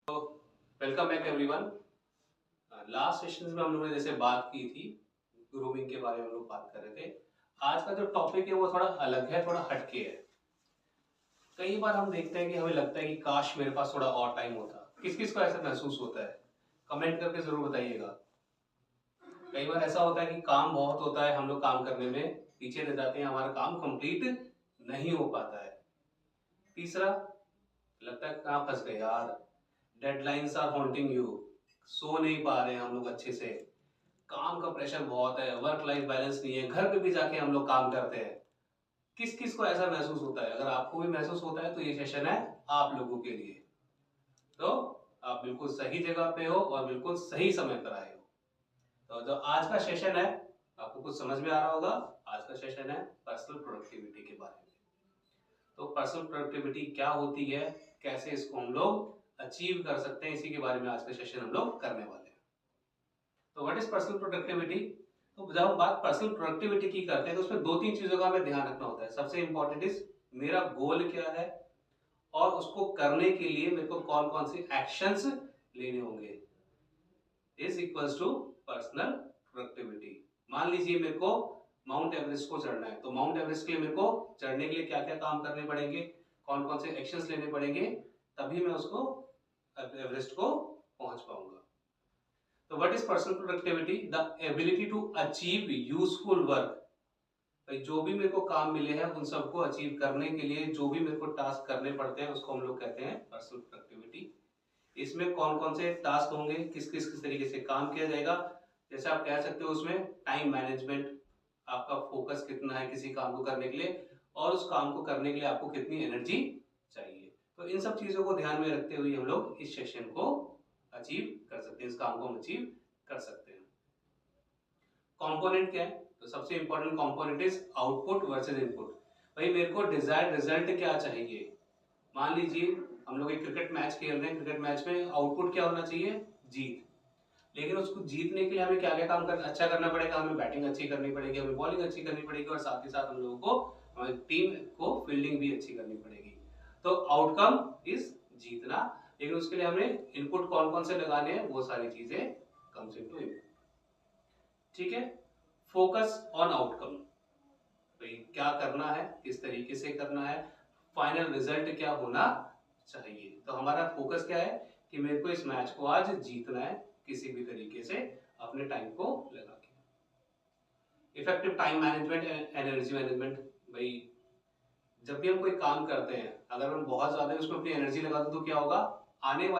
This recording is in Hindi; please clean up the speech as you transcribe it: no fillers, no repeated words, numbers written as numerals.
Welcome back everyone. Last session में हम लोगों ने जैसे बात की थी, ग्रूमिंग के बारे में हम लोग बात कर रहे थे। आज का जो टॉपिक है वो थोड़ा अलग है, थोड़ा हटके है। कई बार हम देखते हैं कि हमें लगता है कि काश मेरे पास थोड़ा और टाइम होता। किस किस को ऐसा महसूस होता है? कमेंट करके जरूर बताइएगा। कई बार ऐसा होता है कि काम बहुत होता है, हम लोग काम करने में पीछे रह जाते हैं, हमारा काम कंप्लीट नहीं हो पाता है। तीसरा, लगता है कहाँ फंस गए यार, डेडलाइंस आर हॉन्टिंग यू, सो नहीं पा रहे हैं हम लोग अच्छे से, काम का प्रेशर बहुत है, वर्क लाइफ बैलेंस नहीं है, घर पे भी जाके हम लोग काम करते हैं। किस किस को ऐसा महसूस होता है? अगर आपको भी महसूस होता है तो ये सेशन है आप लोगों के लिए। तो आप बिल्कुल सही जगह पे हो और बिल्कुल सही समय पर आए हो। तो जो आज का सेशन है, आपको कुछ समझ में आ रहा होगा। आज का सेशन है पर्सनल प्रोडक्टिविटी के बारे में। तो पर्सनल प्रोडक्टिविटी क्या होती है, कैसे इसको हम लोग अचीव कर सकते हैं, इसी के बारे में आज का सेशन हम लोग करने वाले हैं। तो व्हाट इज पर्सनल प्रोडक्टिविटी? तो जब हम बात पर्सनल प्रोडक्टिविटी की करते हैं तो उसमें दो तीन चीजों का हमें ध्यान रखना होता है। सबसे इंपॉर्टेंट इज मेरा गोल क्या है और उसको करने के लिए मेरे को कौन कौन से एक्शंस लेने होंगे, is equals to personal productivity. मान लीजिए मेरे को माउंट एवरेस्ट को चढ़ना है, तो माउंट एवरेस्ट के लिए मेरे को चढ़ने के लिए क्या क्या काम करने पड़ेंगे, कौन कौन से एक्शंस लेने पड़ेंगे, तभी मैं उसको एवरेस्ट को पहुंच पाऊंगा। तो what is personal productivity? The ability to achieve useful work. भाई जो भी मेरे को काम मिले हैं उन सबको अचीव करने के लिए जो भी मेरे को टास्क करने पड़ते हैं उसको हम लोग कहते हैं पर्सनल प्रोडक्टिविटी। इसमें कौन कौन से टास्क होंगे, किस किस तरीके से काम किया जाएगा, जैसे आप कह सकते हो उसमें टाइम मैनेजमेंट, आपका फोकस कितना है किसी काम को करने के लिए और उस काम को करने के लिए आपको कितनी एनर्जी चाहिए। तो इन सब चीजों को ध्यान में रखते हुए हम लोग इस सेशन को अचीव कर सकते हैं, इस काम को हम अचीव कर सकते हैं। कंपोनेंट क्या है? तो सबसे important component is output versus input. भाई मेरे को डिजायर्ड रिजल्ट क्या चाहिए? मान लीजिए हम लोग एक क्रिकेट मैच खेल रहे हैं, क्रिकेट मैच में आउटपुट क्या होना चाहिए? जीत। लेकिन उसको जीतने के लिए हमें क्या क्या काम करना अच्छा करना पड़ेगा? हमें बैटिंग अच्छी करनी पड़ेगी, हमें बॉलिंग अच्छी करनी पड़ेगी और साथ ही साथ हम लोगों को हमारी टीम को फील्डिंग भी अच्छी करनी पड़ेगी। तो आउटकम इज जीतना, लेकिन उसके लिए हमें इनपुट कौन कौन से लगाने हैं वो सारी चीजें कम्स इनटू इनपुट। ठीक है, फोकस ऑन आउटकम। भाई क्या करना है, किस तरीके से करना है, फाइनल रिजल्ट क्या होना चाहिए। तो हमारा फोकस क्या है कि मेरे को इस मैच को आज जीतना है किसी भी तरीके से अपने टाइम को लगा के। Effective time management and energy management. भाई जब भी हम कोई काम करते हैं, अगर हम बहुत ज्यादा उसमें अपनी एनर्जी लगा दें तो क्या होगा, आने